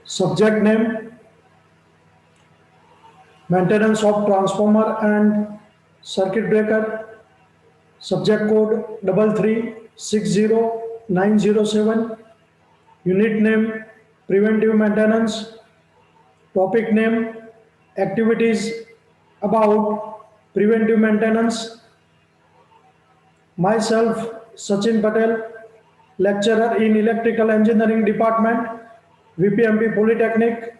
Subject name, maintenance of transformer and circuit breaker. Subject code 3360907. Unit name, preventive maintenance. Topic name, activities about preventive maintenance. Myself, Sachin Patel, lecturer in Electrical Engineering Department, VPMP Polytechnic.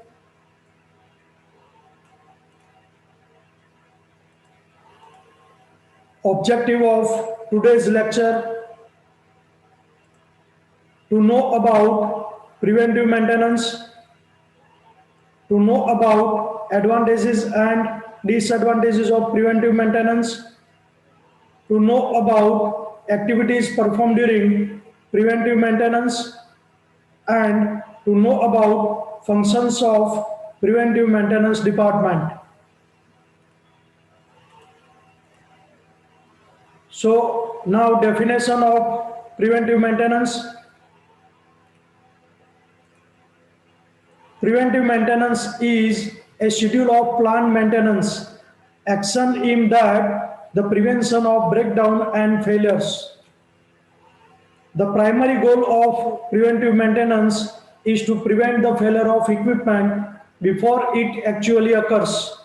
Objective of today's lecture: to know about preventive maintenance, to know about advantages and disadvantages of preventive maintenance, to know about activities performed during preventive maintenance, and to know about functions of preventive maintenance department. So now definition of preventive maintenance. Preventive maintenance is a schedule of planned maintenance action aimed at the prevention of breakdown and failures. The primary goal of preventive maintenance is to prevent the failure of equipment before it actually occurs.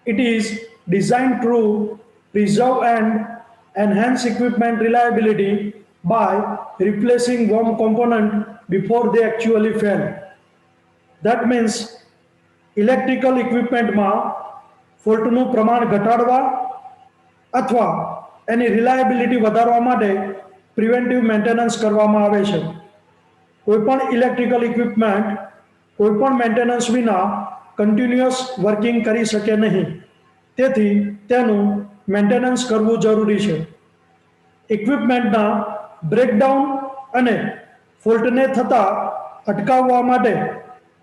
It is designed to preserve and enhance equipment reliability by replacing worn components before they actually fail. That means electrical ઇક્વિપમેન્ટમાં ફોલ્ટનું પ્રમાણ ઘટાડવા અથવા એની reliability વધારવા માટે preventive maintenance કરવામાં આવે છે. કોઈપણ ઇલેક્ટ્રિકલ ઇક્વિપમેન્ટ કોઈપણ મેન્ટેનન્સ વિના કન્ટિન્યુઅસ વર્કિંગ કરી શકે નહીં, તેથી તેનું મેન્ટેનન્સ કરવું જરૂરી છે. ઇક્વિપમેન્ટના બ્રેકડાઉન અને ફોલ્ટને થતા અટકાવવા માટે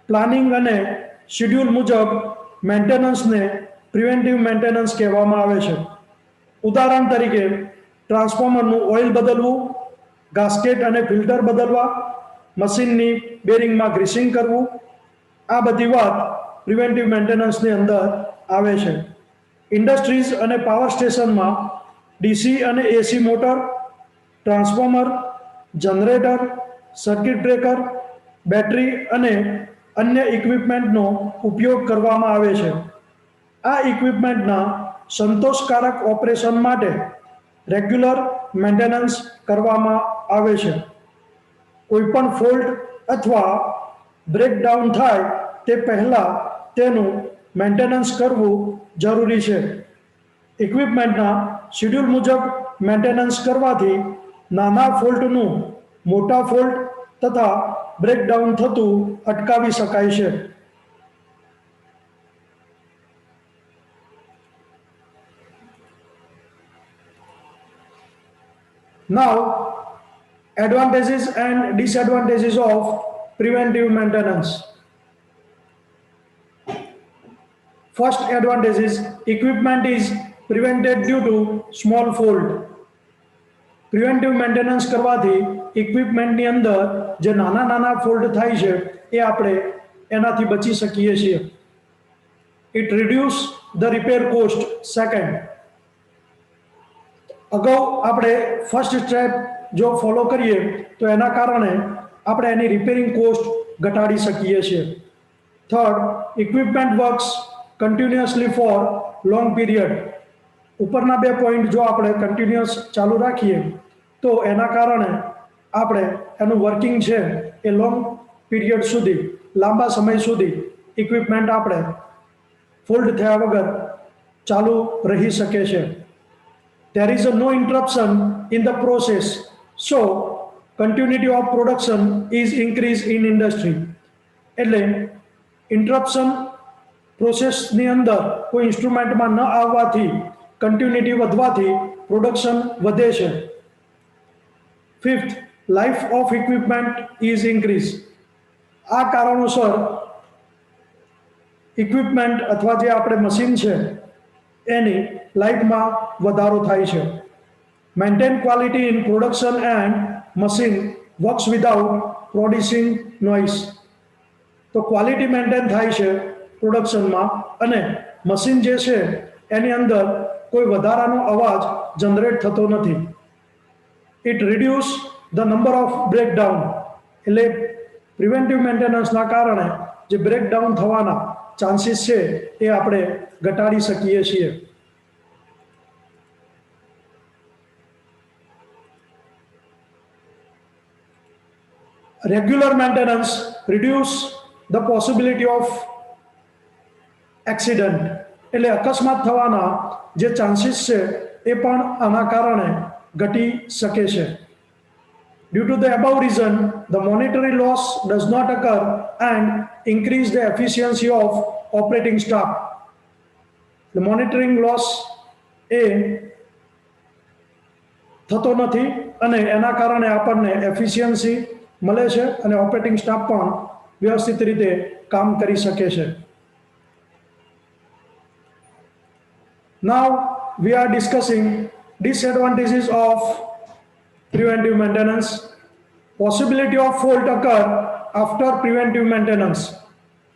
પ્લાનિંગ અને શેડ્યુલ મુજબ મેન્ટેનન્સને પ્રિવેન્ટિવ મેન્ટેનન્સ કહેવામાં આવે છે. ઉદાહરણ તરીકે ટ્રાન્સફોર્મરનું ઓઇલ બદલવું, ગાસ્કેટ અને ફિલ્ટર બદલવા, મશીનની બેરિંગમાં ગ્રીસિંગ કરવું, આ બધી વાત પ્રિવેન્ટિવ મેન્ટેનન્સની અંદર આવે છે. ઇન્ડસ્ટ્રીઝ અને પાવર સ્ટેશનમાં ડીસી અને AC motor, transformer, generator, circuit breaker, battery અને અન્ય ઇક્વિપમેન્ટનો ઉપયોગ કરવામાં આવે છે. આ ઇક્વિપમેન્ટના સંતોષકારક ઓપરેશન માટે રેગ્યુલર મેન્ટેનન્સ કરવામાં આવે છે. કોઈપણ ફોલ્ટ અથવા બ્રેકડાઉન થાય તે પહેલાં તેનું મેન્ટેનન્સ કરવું જરૂરી છે. ઇક્વિપમેન્ટના શેડ્યુલ મુજબ મેન્ટેનન્સ કરવાથી નાના ફોલ્ટનું મોટા ફોલ્ટ તથા બ્રેકડાઉન થતું અટકાવી શકાય છે. Now, advantages and disadvantages of preventive maintenance. First advantage is equipment is prevented due to small fault. Preventive maintenance કરવાથી ઇક્વિપમેન્ટની અંદર જે નાના નાના ફોલ્ટ થાય છે એ આપણે એનાથી બચી શકીએ છીએ. It reduce the repair cost. Second, અગાઉ આપણે ફર્સ્ટ સ્ટેપ જો ફોલો કરીએ તો એના કારણે આપણે એની રિપેરિંગ કોસ્ટ ઘટાડી શકીએ છીએ. Third, equipment works continuously four long period. ઉપરના બે પોઈન્ટ જો આપણે કન્ટિન્યુઅસ ચાલુ રાખીએ તો એના કારણે આપણે એનું વર્કિંગ છે એ લોંગ પીરિયડ સુધી, લાંબા સમય સુધી ઇક્વિપમેન્ટ આપણે ફોલ્ટ થયા વગર ચાલુ રહી શકે છે. there is no interruption in the process, so continuity of production is increased in industry. એટલે ઇન્ટરપ્શન પ્રોસેસની અંદર કોઈ ઇન્સ્ટ્રુમેન્ટમાં ન આવવાથી કન્ટિન્યુટી વધવાથી પ્રોડક્શન વધે છે. Fifth, life of equipment is increase. આ કારણોસર ઇક્વિપમેન્ટ અથવા જે આપણે મશીન છે એની લાઈફમાં વધારો થાય છે. Maintain quality in production and machine works without producing noise. તો ક્વોલિટી મેન્ટેન થાય છે પ્રોડક્શનમાં અને મશીન જે છે એની અંદર કોઈ વધારાનો અવાજ જનરેટ થતો નથી. It reduce the number of breakdown, એટલે પ્રિવેન્ટિવ મેન્ટેનન્સના કારણે જે બ્રેકડાઉન થવાના ચાન્સીસ છે એ આપણે ઘટાડી શકીએ છીએ. Regular maintenance reduce the possibility of accident, એટલે અકસ્માત થવાના જે ચાન્સીસ છે એ પણ આના કારણે ઘટી શકે છે. Due to the above reason, the monetary loss does not occur and increase the efficiency of operating staff. The monitoring loss એ થતો નથી અને એના કારણે આપણને એફિશિયન્સી મળે છે અને ઓપરેટિંગ સ્ટાફ પણ વ્યવસ્થિત રીતે કામ કરી શકે છે. Now we are discussing disadvantages of preventive maintenance. Possibility of fault occur after preventive maintenance,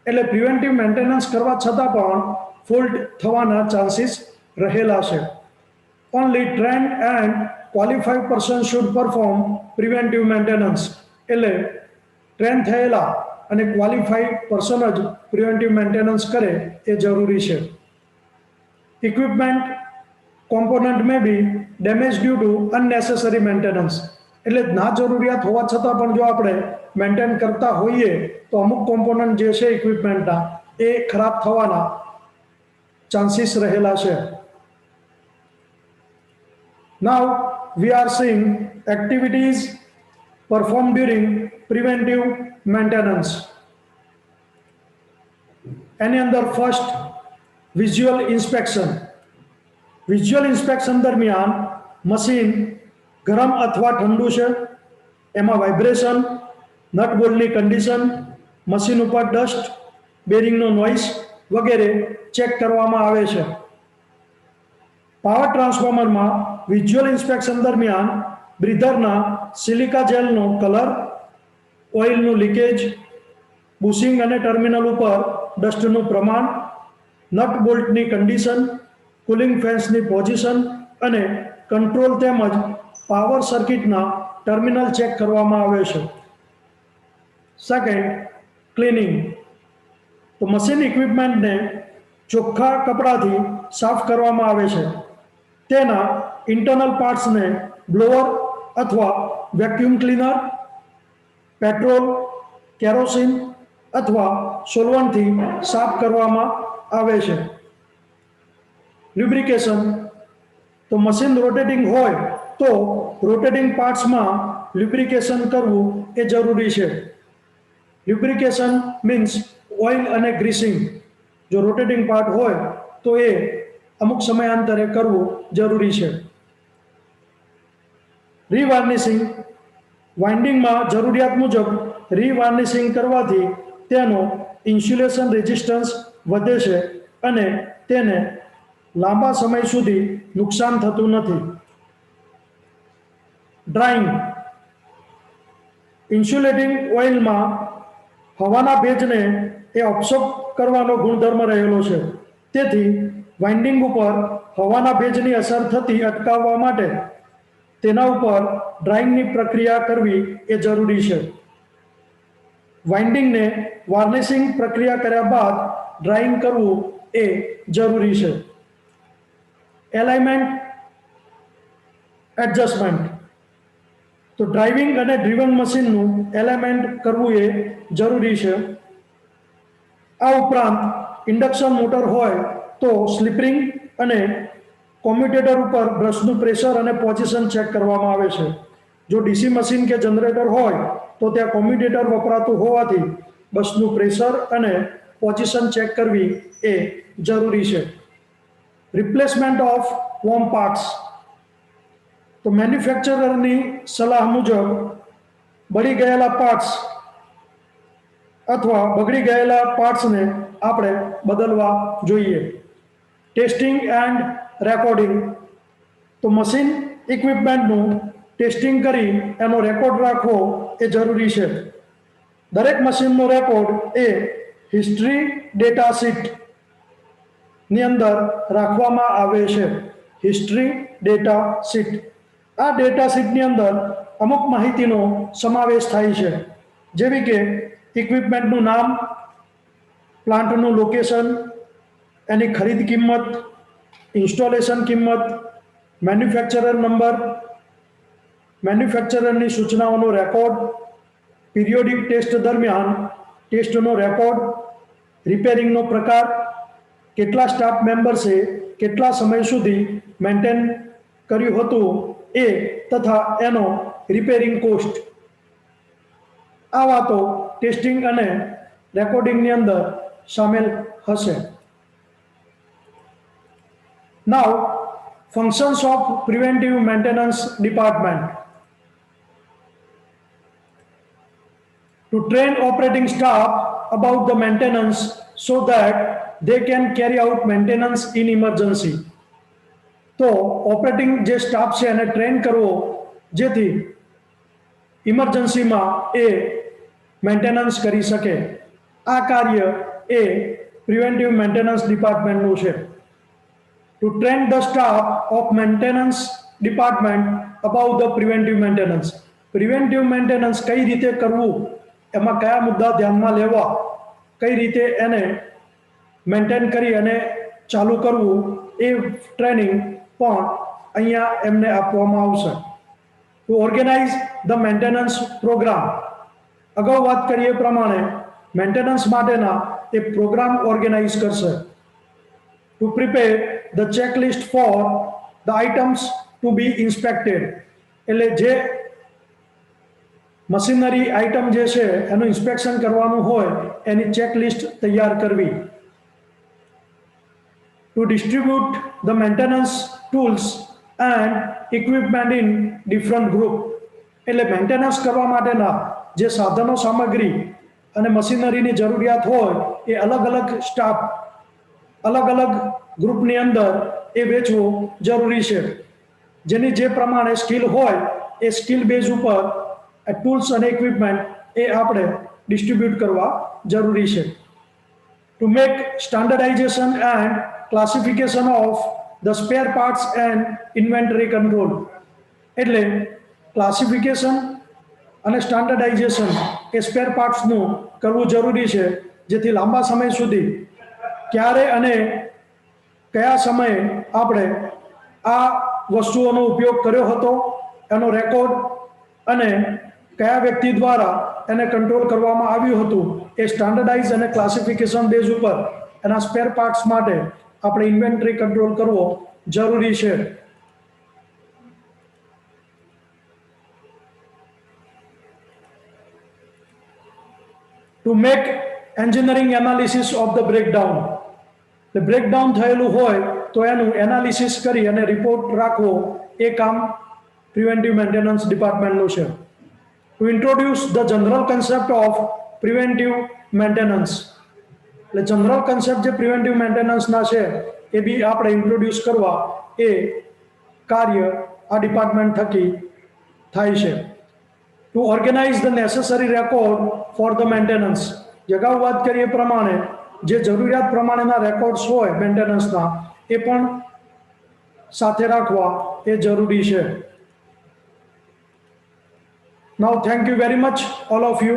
એટલે પ્રિવેન્ટિવ મેન્ટેનન્સ કરવા છતાં પણ ફોલ્ટ થવાના ચાન્સીસ રહેલા છે. Only trained and qualified person should perform preventive maintenance, એટલે ટ્રેન થયેલા અને ક્વોલિફાઈડ પર્સન જ પ્રિવેન્ટિવ મેન્ટેનન્સ કરે એ જરૂરી છે. Equipment component may be damage due to unnecessary maintenance, એટલે ના જરૂરિયાત હોવા છતાં પણ જો આપણે મેન્ટેન કરતા હોઈએ તો અમુક કોમ્પોનન્ટ જે છે ઇક્વિપમેન્ટના એ ખરાબ થવાના ચાન્સીસ રહેલા છે. Now we are seeing activities perform during preventive maintenance. એની અંદર first visual inspection. Visual inspection દરમિયાન મશીન ગરમ અથવા ઠંડુ છે, એમાં વાઇબ્રેશન, નટ બોલ્ટની કન્ડિશન, મશીન ઉપર ડસ્ટ, બેરિંગનો નોઇસ વગેરે ચેક કરવામાં આવે છે. પાવર ટ્રાન્સફોર્મરમાં વિઝ્યુઅલ ઇન્સ્પેક્શન દરમિયાન બ્રીધરના સિલિકા જેલનો કલર, ઓઇલનું લીકેજ, બુશિંગ અને ટર્મિનલ ઉપર ડસ્ટનું પ્રમાણ, નટ બોલ્ટની કન્ડિશન, કુલિંગ ફેન્સની પોઝિશન અને કંટ્રોલ તેમજ પાવર સર્કિટના ટર્મિનલ ચેક કરવામાં આવે છે. Second, cleaning. તો મશીન ઇક્વિપમેન્ટને ચોખ્ખા કપડાથી સાફ કરવામાં આવે છે. તેના ઇન્ટરનલ પાર્ટ્સને બ્લોઅર અથવા વેક્યુમ ક્લીનર, પેટ્રોલ, કેરોસીન અથવા સોલવન્ટથી સાફ કરવામાં આવે છે. લ્યુબ્રિકેશન. તો મશીન રોટેટિંગ હોય તો રોટેટિંગ પાર્ટ્સમાં લ્યુબ્રિકેશન કરવું એ જરૂરી છે. લ્યુબ્રિકેશન મીન્સ ઓઇલ અને ગ્રીસિંગ. જો રોટેટિંગ પાર્ટ હોય તો એ અમુક સમયાંતરે કરવું જરૂરી છે. રીવાર્નિશિંગ. વાઇન્ડિંગમાં જરૂરિયાત મુજબ રીવાર્નિશિંગ કરવાથી તેનો ઇન્સ્યુલેશન રેઝિસ્ટન્સ વધે છે અને તેને લાંબા સમય સુધી નુકસાન થતું નથી. ડ્રાઇંગ. ઇન્સ્યુલેટિંગ ઓઇલમાં હવાના ભેજને એ ઓબ્સર્વ કરવાનો ગુણધર્મ રહેલો છે. તેથી વાઇન્ડિંગ ઉપર હવાના ભેજની અસર થતી અટકાવવા માટે તેના ઉપર ડ્રાઇંગની પ્રક્રિયા કરવી એ જરૂરી છે. વાઇન્ડિંગને વાર્નિશિંગ પ્રક્રિયા કર્યા બાદ ડ્રાઇંગ કરવું એ જરૂરી છે. Alignment adjustment. તો ડ્રાઇવિંગ અને ડ્રીવન મશીનનું એલાઇનમેન્ટ કરવું એ જરૂરી છે. આ ઉપરાંત ઇન્ડક્શન મોટર હોય તો સ્લિપરિંગ અને કોમ્યુટેટર ઉપર બ્રશનું પ્રેશર અને પોઝિશન ચેક કરવામાં આવે છે. જો ડીસી મશીન કે જનરેટર હોય તો ત્યાં કોમ્યુટેટર વપરાતું હોવાથી બસનું પ્રેશર અને પોઝિશન ચેક કરવી એ જરૂરી છે. Replacement of warm parts. તો મેન્યુફેક્ચરરની સલાહ મુજબ બળી ગયેલા પાર્ટ્સ અથવા બગડી ગયેલા પાર્ટ્સને આપણે બદલવા જોઈએ. Testing and recording. તો મશીન ઇક્વિપમેન્ટનું ટેસ્ટિંગ કરી એનો રેકોર્ડ રાખવો એ જરૂરી છે. દરેક મશીનનો રેકોર્ડ એ હિસ્ટ્રી ડેટા શીટ ની અંદર રાખવામાં આવે છે. હિસ્ટ્રી ડેટા શીટ, આ ડેટા શીટની અંદર અમુક માહિતીનો સમાવેશ થાય છે, જેવી કે ઇક્વિપમેન્ટનું નામ, પ્લાન્ટનું લોકેશન, એની ખરીદ કિંમત, ઇન્સ્ટોલેશન કિંમત, મેન્યુફેક્ચરર નંબર, મેન્યુફેક્ચરરની સૂચનાઓનો રેકોર્ડ, પિરિયોડિક ટેસ્ટ દરમિયાન ટેસ્ટનો રેકોર્ડ, રિપેરિંગનો પ્રકાર, કેટલા સ્ટાફ મેમ્બર્સે કેટલા સમય સુધી મેન્ટેન કર્યું હતું એ તથા એનો રિપેરિંગ કોસ્ટ. આ વાતો ટેસ્ટિંગ અને રેકોર્ડિંગની અંદર સામેલ હશે. Now functions of preventive maintenance department. To train operating staff about the maintenance so that they can carry out maintenance in emergency. તો ઓપરેટિંગ જે સ્ટાફ છે એને ટ્રેન કરવો જેથી ઇમરજન્સીમાં એ મેન્ટેનન્સ કરી શકે. આ કાર્ય એ પ્રિવેન્ટિવ મેન્ટેનન્સ ડિપાર્ટમેન્ટનું છે. To train the staff of maintenance department about the preventive maintenance. Preventive maintenance કઈ રીતે કરવું, એમાં કયા મુદ્દા ધ્યાનમાં લેવા, કઈ રીતે એને મેન્ટેન કરી અને ચાલુ કરવું, એ ટ્રેનિંગ પણ અહીંયા એમને આપવામાં આવશે. To organise the maintenance programme. અગાઉ વાત કરીએ પ્રમાણે મેન્ટેનન્સ માટેના એ પ્રોગ્રામ ઓર્ગેનાઇઝ કરશે. To prepare the checklist for the items to be inspected. એટલે જે મશીનરી આઇટમ જે છે એનું ઇન્સ્પેક્શન કરવાનું હોય એની ચેકલિસ્ટ તૈયાર કરવી. To distribute the maintenance tools and equipment in different group. એટલે મેન્ટેનન્સ કરવા માટેના જે સાધનો સામગ્રી અને મશીનરીની જરૂરિયાત હોય એ અલગ અલગ સ્ટાફ, અલગ અલગ ગ્રુપની અંદર એ વેચવું જરૂરી છે. જેની જે પ્રમાણે સ્કિલ હોય એ સ્કિલ બેઝ ઉપર ટૂલ્સ અને ઇક્વિપમેન્ટ એ આપણે ડિસ્ટ્રીબ્યુટ કરવા જરૂરી છે. To make standardization and classification of the spare parts and inventory control. એટલે ક્લાસિફિકેશન અને સ્ટાન્ડર્ડાઇઝેશન એ સ્પેર પાર્ટ્સનું કરવું જરૂરી છે, જેથી લાંબા સમય સુધી ક્યારે અને કયા સમયે આપણે આ વસ્તુઓનો ઉપયોગ કર્યો હતો એનો રેકોર્ડ અને કયા વ્યક્તિ દ્વારા એને કંટ્રોલ કરવામાં આવ્યું હતું એ સ્ટાન્ડર્ડાઇઝ અને ક્લાસિફિકેશન બેઝ ઉપર એના સ્પેર પાર્ટ્સ માટે આપણે ઇન્વેન્ટરી કંટ્રોલ કરવો જરૂરી છે. To make engineering analysis of the breakdown. એટલે બ્રેકડાઉન થયેલું હોય તો એનું એનાલિસિસ કરી અને રિપોર્ટ રાખવો એ કામ પ્રિવેન્ટિવ મેન્ટેનન્સ ડિપાર્ટમેન્ટનું છે. To introduce the general concept of preventive maintenance. એટલે જનરલ કન્સેપ્ટ જે પ્રિવેન્ટિવ મેન્ટેનન્સના છે એ બી આપણે ઇન્ટ્રોડ્યુસ કરવા એ કાર્ય આ ડિપાર્ટમેન્ટ થકી થાય છે. To organise the necessary record for the maintenance. અગાઉ વાત કરીએ પ્રમાણે જે જરૂરિયાત પ્રમાણેના રેકોર્ડ્સ હોય મેન્ટેનન્સના એ પણ સાથે રાખવા એ જરૂરી છે. Now thank you very much all of you.